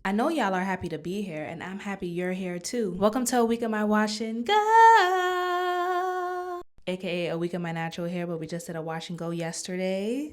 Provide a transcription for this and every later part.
I know y'all are happy to be here, and I'm happy you're here too. Welcome to a week of my wash and go, aka a week of my natural hair, but we just did a wash and go yesterday.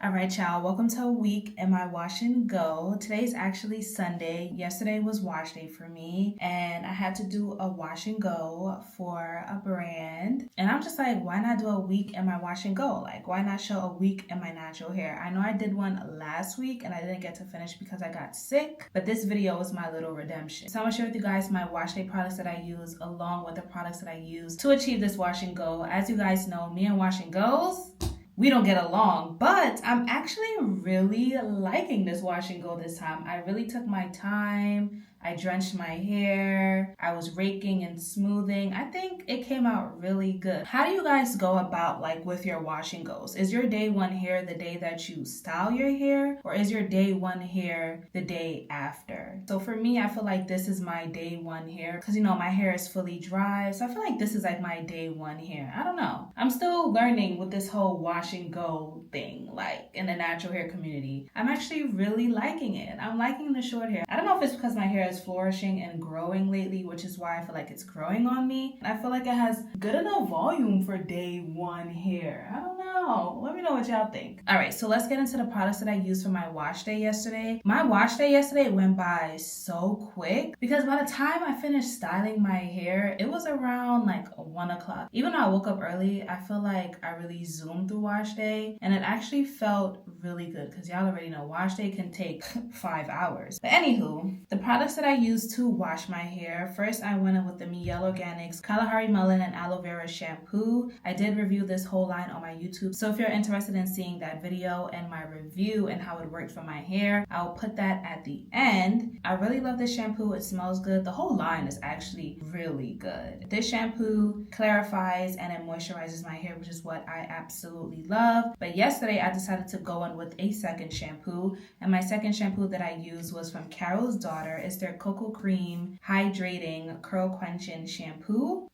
All right, y'all, welcome to a week in my wash and go. Today's actually Sunday. Yesterday was wash day for me, and I had to do a wash and go for a brand. And I'm just like, why not do a week in my wash and go? Like, why not show a week in my natural hair? I know I did one last week and I didn't get to finish because I got sick, but this video was my little redemption. So I'm gonna share with you guys my wash day products that I use along with the products that I use to achieve this wash and go. As you guys know, me and wash and goes, we don't get along, but I'm actually really liking this wash and go this time. I really took my time. I drenched my hair. I was raking and smoothing. I think it came out really good. How do you guys go about like with your wash and goes? Is your day one hair the day that you style your hair, or is your day one hair the day after? So for me, I feel like this is my day one hair because you know my hair is fully dry. So I feel like this is like my day one hair. I don't know. I'm still learning with this whole wash and go thing, like in the natural hair community. I'm actually really liking it. I'm liking the short hair. I don't know if it's because my hair is flourishing and growing lately, which is why I feel like it's growing on me. I feel like it has good enough volume for day one hair. I don't know. Let me know what y'all think. All right, so let's get into the products that I used for my wash day yesterday. My wash day yesterday went by so quick because by the time I finished styling my hair, it was around like 1 o'clock. Even though I woke up early, I feel like I really zoomed through wash day and it actually felt really good because y'all already know wash day can take 5 hours. But anywho, the products that I used to wash my hair, first I went in with the Mielle Organics Kalahari melon and aloe vera shampoo. I did review this whole line on my YouTube, so if you're interested in seeing that video and my review and how it worked for my hair, I'll put that at the end. I really love this shampoo. It smells good. The whole line is actually really good. This shampoo clarifies and it moisturizes my hair, which is what I absolutely love. But yesterday I decided to go in with a second shampoo, and my second shampoo that I used was from Carol's Daughter. It's their Cocoa Cream Hydrating Curl Quenching Shampoo.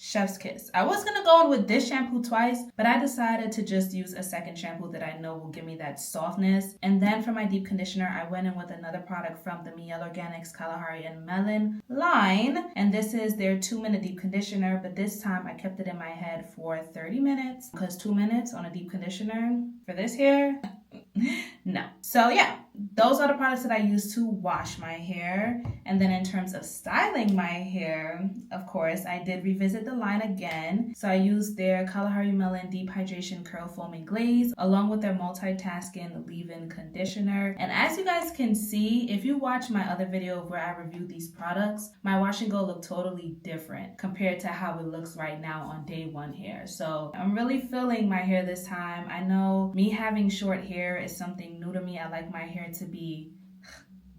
Chef's kiss. I was gonna go in with this shampoo twice, but I decided to just use a second shampoo that I know will give me that softness. And then for my deep conditioner, I went in with another product from the Mielle Organics Kalahari and Melon line. And this is their 2-minute deep conditioner, but this time I kept it in my head for 30 minutes because 2 minutes on a deep conditioner for this hair, no. So yeah, those are the products that I use to wash my hair. And then in terms of styling my hair, of course, I did revisit the line again. So I used their Kalahari Melon Deep Hydration Curl Foaming Glaze along with their multitasking leave-in conditioner. And as you guys can see, if you watch my other video where I reviewed these products, my wash and go looked totally different compared to how it looks right now on day one hair. So I'm really feeling my hair this time. I know me having short hair is something new to me. I like my hair to be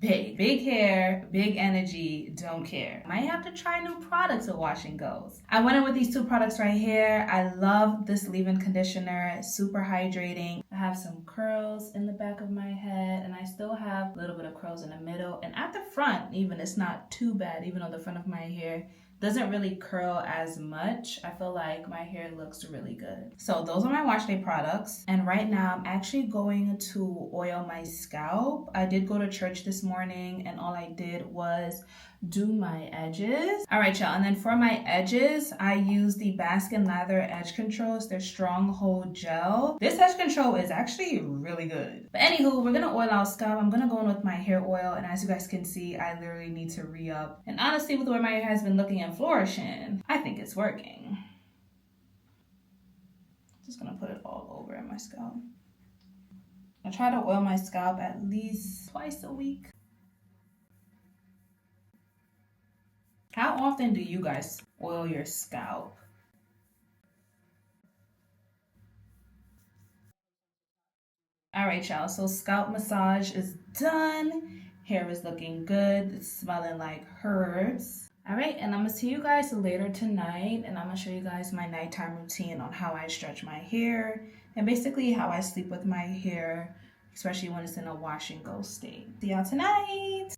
big hair, big energy, don't care. Might have to try new products with wash and goes. I went in with these two products right here. I love this leave-in conditioner. It's super hydrating. I have some curls in the back of my head and I still have a little bit of curls in the middle, and at the front even it's not too bad, even though the front of my hair doesn't really curl as much. I feel like my hair looks really good. So those are my wash day products. And right now I'm actually going to oil my scalp. I did go to church this morning and all I did was do my edges. All right, y'all. And then for my edges, I use the Baskin Lather Edge Control. It's their Stronghold Gel. This edge control is actually really good. But anywho, we're gonna oil our scalp. I'm gonna go in with my hair oil, and as you guys can see, I literally need to re-up. And honestly, with the way my hair has been looking and flourishing, I think it's working. Just gonna put it all over in my scalp. I try to oil my scalp at least twice a week. How often do you guys oil your scalp? All right, y'all, so scalp massage is done. Hair is looking good. It's smelling like herbs. All right, and I'm gonna see you guys later tonight, and I'm gonna show you guys my nighttime routine on how I stretch my hair and basically how I sleep with my hair, especially when it's in a wash and go state. See y'all tonight.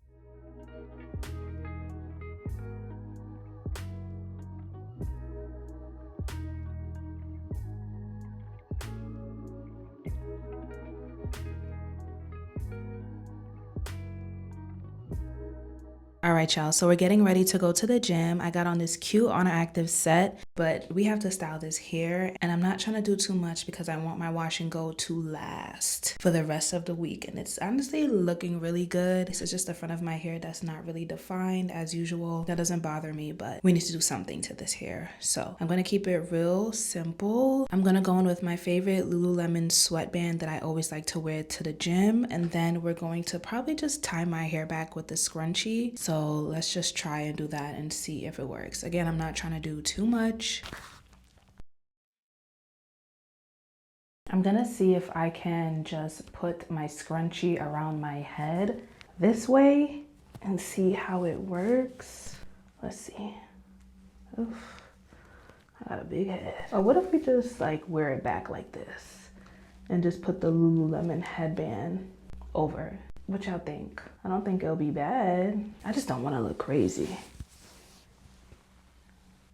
All right, y'all. So we're getting ready to go to the gym. I got on this cute Honor Active set, but we have to style this hair. And I'm not trying to do too much because I want my wash and go to last for the rest of the week. And it's honestly looking really good. This is just the front of my hair that's not really defined as usual. That doesn't bother me, but we need to do something to this hair. So I'm going to keep it real simple. I'm going to go in with my favorite Lululemon sweatband that I always like to wear to the gym. And then we're going to probably just tie my hair back with the scrunchie. So let's just try and do that and see if it works. Again, I'm not trying to do too much. I'm gonna see if I can just put my scrunchie around my head this way and see how it works. Let's see. Oof, I got a big head. Or what if we just like wear it back like this and just put the Lululemon headband over it? What y'all think? I don't think it'll be bad. I just don't want to look crazy.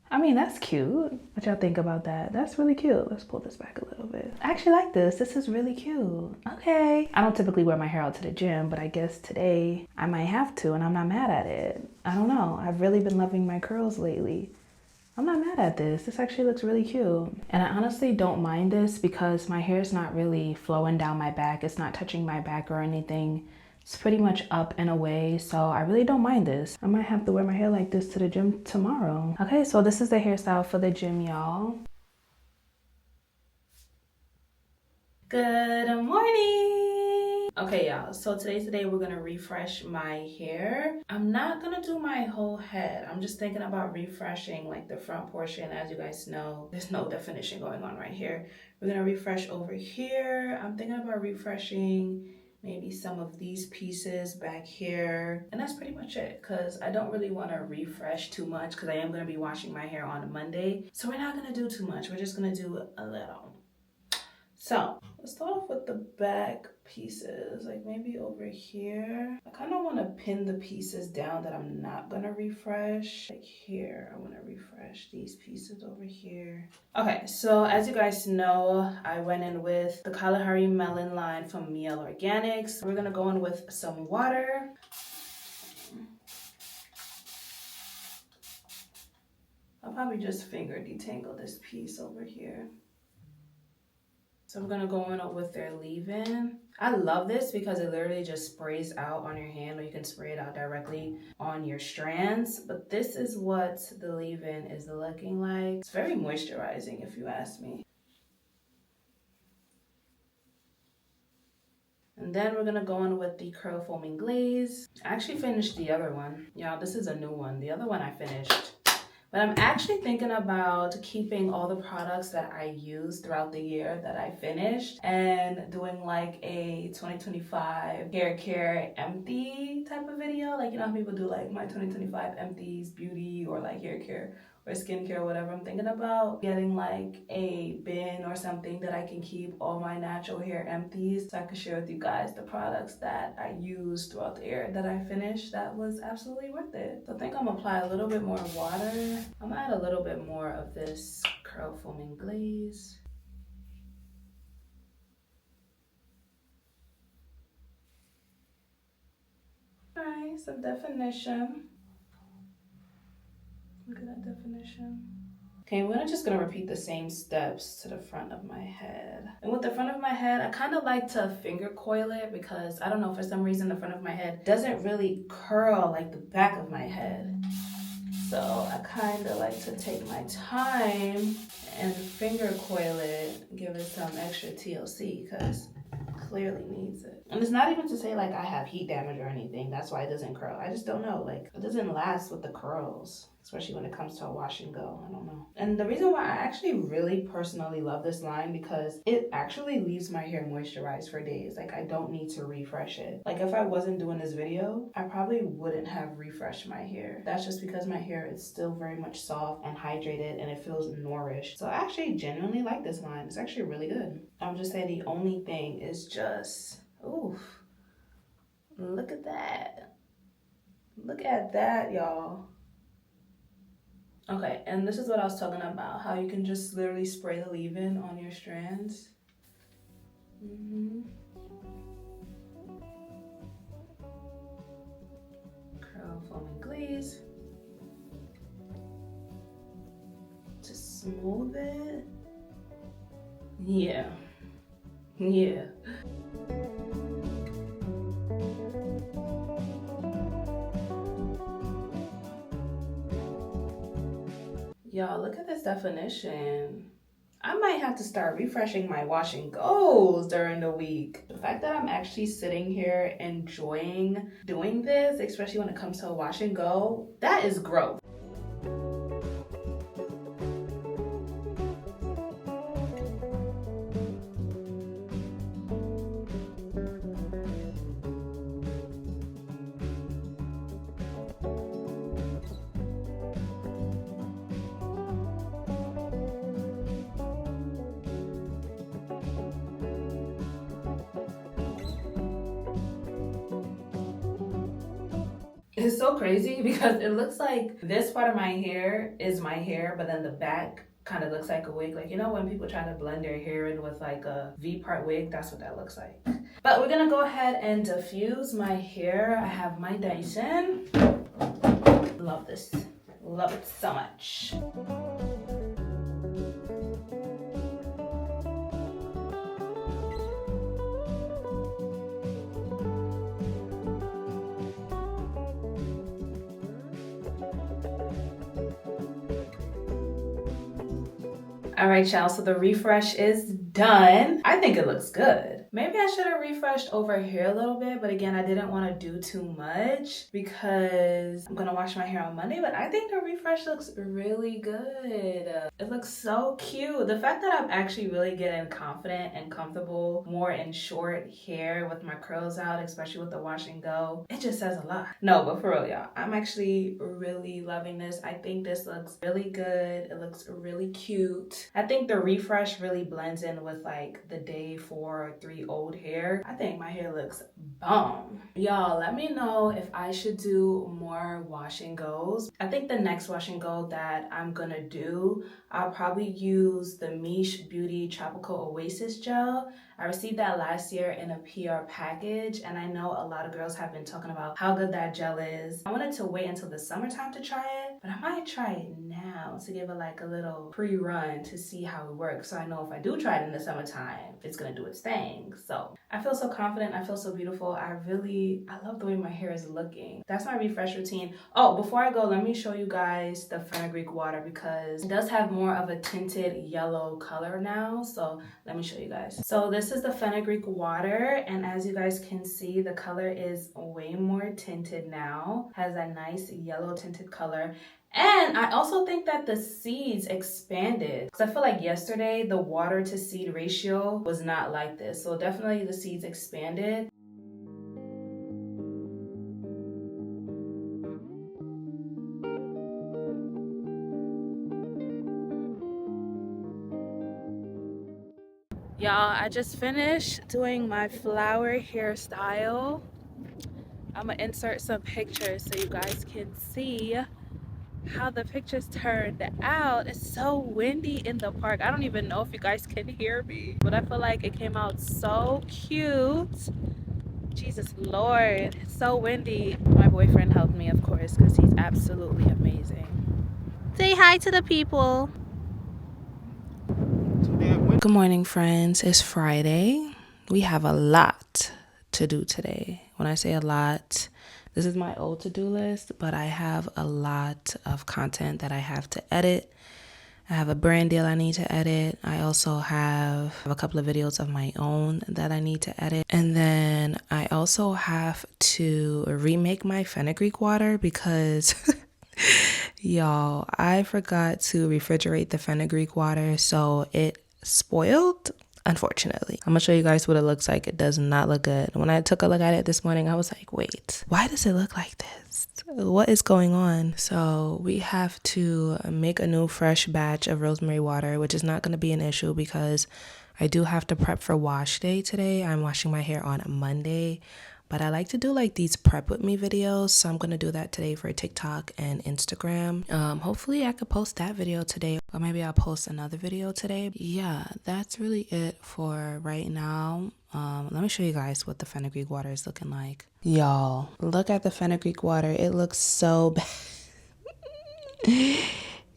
I mean, that's cute. What y'all think about that? That's really cute. Let's pull this back a little bit. I actually like this. This is really cute. Okay. I don't typically wear my hair out to the gym, but I guess today I might have to, and I'm not mad at it. I don't know. I've really been loving my curls lately. I'm not mad at this. This actually looks really cute. And I honestly don't mind this because my hair is not really flowing down my back. It's not touching my back or anything. It's pretty much up and away, so I really don't mind this. I might have to wear my hair like this to the gym tomorrow. Okay, so this is the hairstyle for the gym, y'all. Good morning. Okay, y'all, so today's the day we're gonna refresh my hair. I'm not gonna do my whole head. I'm just thinking about refreshing like the front portion. As you guys know, there's no definition going on right here. We're gonna refresh over here. I'm thinking about refreshing maybe some of these pieces back here, and that's pretty much it, because I don't really want to refresh too much because I am going to be washing my hair on Monday, so we're not going to do too much. We're just going to do a little. So let's start off with the back pieces, like maybe over here. I kind of want to pin the pieces down that I'm not gonna refresh. Like here, I want to refresh these pieces over here. Okay, so as you guys know, I went in with the Kalahari melon line from Mielle Organics. We're gonna go in with some water. I'll probably just finger detangle this piece over here. So I'm gonna go in with their leave-in. I love this because it literally just sprays out on your hand, or you can spray it out directly on your strands. But this is what the leave-in is looking like. It's very moisturizing if you ask me. And then we're gonna go in with the curl foaming glaze. I actually finished the other one. Y'all, this is a new one. The other one I finished. But I'm actually thinking about keeping all the products that I used throughout the year that I finished and doing like a 2025 hair care empty type of video. Like, you know how people do like my 2025 empties, beauty, or like hair care or skincare or whatever. I'm thinking about getting like a bin or something that I can keep all my natural hair empties, so I can share with you guys the products that I used throughout the year that I finished that was absolutely worth it. So I think I'm gonna apply a little bit more water. I'm gonna add a little bit more of this curl foaming glaze. All right, some definition. Look at that definition. Okay, we're just gonna repeat the same steps to the front of my head. And with the front of my head, I kind of like to finger coil it because I don't know, for some reason the front of my head doesn't really curl like the back of my head. So I kind of like to take my time and finger coil it, give it some extra TLC because clearly needs it. And it's not even to say like I have heat damage or anything. That's why it doesn't curl. I just don't know. Like, it doesn't last with the curls, especially when it comes to a wash and go. I don't know. And the reason why I actually really personally love this line because it actually leaves my hair moisturized for days. Like, I don't need to refresh it. Like, if I wasn't doing this video, I probably wouldn't have refreshed my hair. That's just because my hair is still very much soft and hydrated and it feels nourished. So I actually genuinely like this line. It's actually really good. I'm just saying the only thing is just, oof, look at that. Look at that, y'all. Okay, and this is what I was talking about, how you can just literally spray the leave-in on your strands. Curl comb and glaze to smooth it. Yeah. Y'all, look at this definition. I might have to start refreshing my wash and goes during the week. The fact that I'm actually sitting here enjoying doing this, especially when it comes to a wash and go, that is growth. It's so crazy because it looks like this part of my hair is my hair, but then the back kind of looks like a wig. Like, you know, when people try to blend their hair in with like a V-part wig, that's what that looks like. But we're gonna go ahead and diffuse my hair. I have my Dyson. Love this. Love it so much. All right, y'all, so the refresh is done. I think it looks good. Maybe I should have refreshed over here a little bit, but again, I didn't want to do too much because I'm gonna wash my hair on Monday, but I think the refresh looks really good. It looks so cute. The fact that I'm actually really getting confident and comfortable more in short hair with my curls out, especially with the wash and go, it just says a lot. No, but for real, y'all, I'm actually really loving this. I think this looks really good. It looks really cute. I think the refresh really blends in with like the day 4 or 3 old hair. I think my hair looks bomb. Y'all, let me know if I should do more wash and goes. I think the next wash and go that I'm gonna do, I'll probably use the Miche Beauty Tropical Oasis Gel. I received that last year in a PR package, and I know a lot of girls have been talking about how good that gel is. I wanted to wait until the summertime to try it, but I might try it now to give it like a little pre-run to see how it works, so I know if I do try it in the summertime, it's gonna do its thing. So I feel so confident, I feel so beautiful. I love the way my hair is looking. That's my refresh routine. Oh, before I go, let me show you guys the Fenugreek water because it does have more of a tinted yellow color now. So let me show you guys. So this is the Fenugreek water, and as you guys can see, the color is way more tinted now. Has a nice yellow tinted color. And I also think that the seeds expanded because I feel like yesterday the water to seed ratio was not like this. So definitely the seeds expanded. Y'all, I just finished doing my flower hairstyle. I'm gonna insert some pictures so you guys can see how the pictures turned out. It's so windy in the park. I don't even know if you guys can hear me, but I feel like it came out so cute. Jesus Lord, it's so windy. My boyfriend helped me, of course, because he's absolutely amazing. Say hi to the people. Good morning, friends. It's Friday. We have a lot to do today. When I say a lot, this is my old to-do list, but I have a lot of content that I have to edit. I have a brand deal I need to edit. I also have a couple of videos of my own that I need to edit. And then I also have to remake my fenugreek water because y'all, I forgot to refrigerate the fenugreek water, so it spoiled, unfortunately. I'm gonna show you guys what it looks like. It does not look good. When I took a look at it this morning, I was like, wait, why does it look like this? What is going on? So we have to make a new fresh batch of rosemary water, which is not going to be an issue because I do have to prep for wash day today. I'm washing my hair on Monday, But I like to do like these prep with me videos, so I'm gonna do that today for TikTok and Instagram. Hopefully I could post that video today, or maybe I'll post another video today. Yeah, that's really it for right now. Let me show you guys what the fenugreek water is looking like. Y'all, look at the fenugreek water. It looks so bad.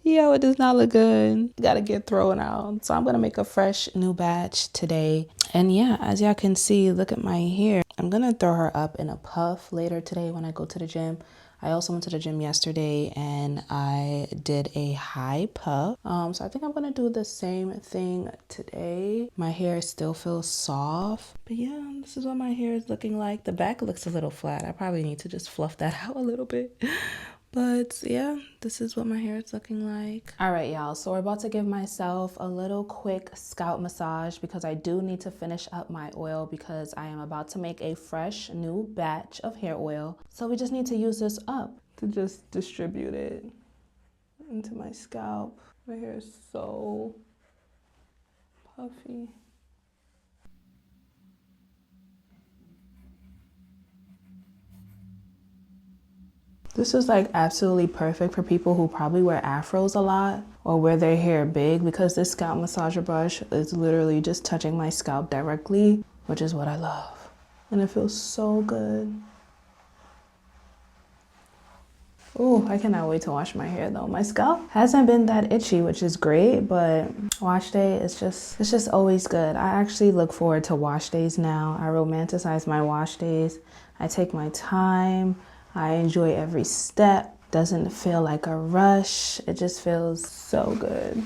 Yo, it does not look good. Gotta get thrown out. So I'm gonna make a fresh new batch today. And yeah, as y'all can see, look at my hair. I'm gonna throw her up in a puff later today when I go to the gym. I also went to the gym yesterday and I did a high puff. So I think I'm gonna do the same thing today. My hair still feels soft. But yeah, this is what my hair is looking like. The back looks a little flat. I probably need to just fluff that out a little bit. But yeah, this is what my hair is looking like. All right, y'all, so we're about to give myself a little quick scalp massage because I do need to finish up my oil because I am about to make a fresh new batch of hair oil. So we just need to use this up to just distribute it into my scalp. My hair is so puffy. This is like absolutely perfect for people who probably wear afros a lot or wear their hair big because this scalp massager brush is literally just touching my scalp directly, which is what I love. And it feels so good. Oh, I cannot wait to wash my hair though. My scalp hasn't been that itchy, which is great, but wash day is just always good. I actually look forward to wash days now. I romanticize my wash days. I take my time. I enjoy every step. Doesn't feel like a rush. It just feels so good.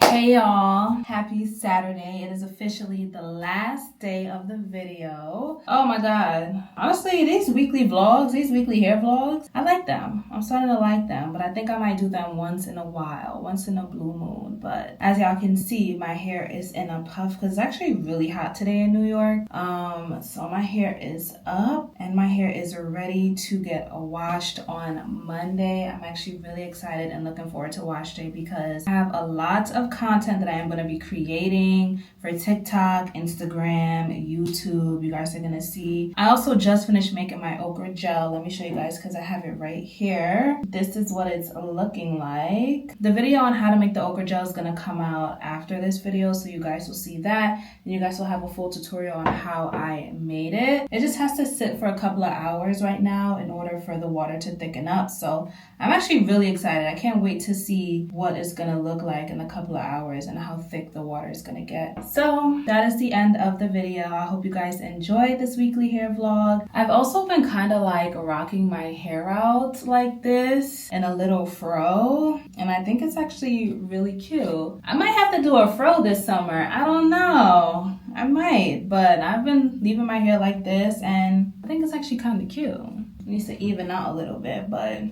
Hey y'all, happy Saturday. It is officially the last day of the video. Oh my god. Honestly, these weekly vlogs, these weekly hair vlogs, I like them. I'm starting to like them, but I think I might do them once in a while, once in a blue moon. But as y'all can see, my hair is in a puff because it's actually really hot today in New York. So my hair is up and my hair is ready to get washed on Monday. I'm actually really excited and looking forward to wash day because I have a lot of content that I am going to be creating for TikTok, Instagram, YouTube. You guys are going to see. I also just finished making my okra gel. Let me show you guys because I have it right here. This is what it's looking like. The video on how to make the okra gel is going to come out after this video, so you guys will see that. And you guys will have a full tutorial on how I made it. It just has to sit for a couple of hours right now in order for the water to thicken up. So I'm actually really excited. I can't wait to see what it's going to look like in a couple of hours and how thick the water is going to get. So that is the end of the video. I hope you guys enjoyed this weekly hair vlog. I've also been kind of like rocking my hair out like this in a little fro, and I think it's actually really cute. I might have to do a fro this summer. I don't know. I might, but I've been leaving my hair like this and I think it's actually kind of cute. It needs to even out a little bit, but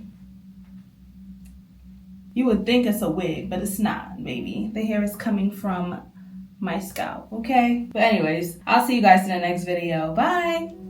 you would think it's a wig, but it's not, baby. The hair is coming from my scalp, okay? But anyways, I'll see you guys in the next video. Bye!